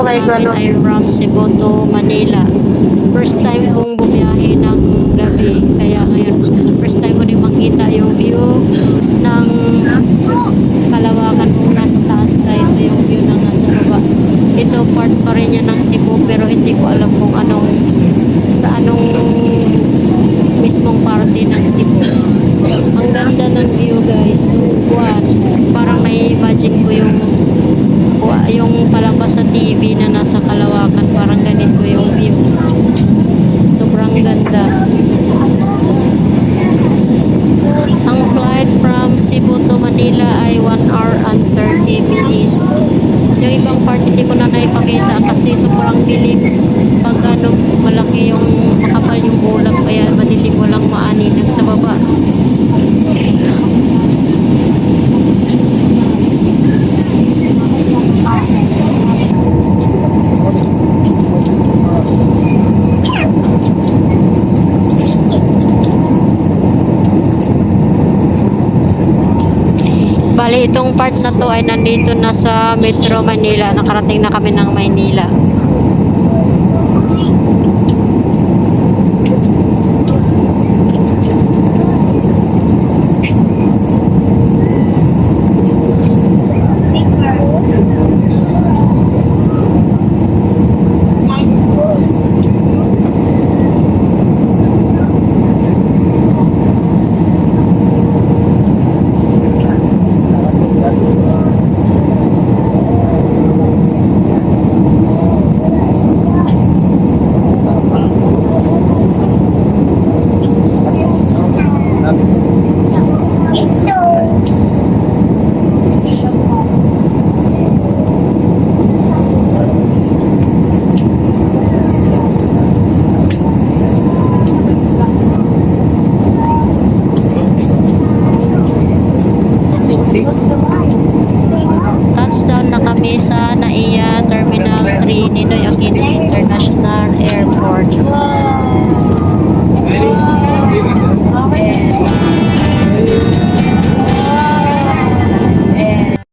namin ay from Cebu to Manila. First time kong bumiyahe ng gabi. Kaya ngayon, first time ko din makita yung view ng Kalawakan kung nasa taas na ito yung view ng nasa baba. Ito part pa rin yan ng Cebu pero hindi ko alam kung sa anong mismong parte ng Cebu. Ang ganda ng view guys. What? Parang nai-imagine ko yung palabas sa TV na nasa Kalawakan. Parang ganito yung view. Sobrang ganda. Ang flight from Cebu to Manila ay 1 hour and 30 minutes. Yung ibang part hindi ko na naipakita kasi sobrang dilim. Pag malaki yung makapal yung ulap kaya madilim, walang maaninag sa baba. Bali, itong part na to ay nandito na sa Metro Manila. Nakarating na kami ng Maynila. Touchdown na kami sa NAIA Terminal 3 Ninoy Aquino International Airport.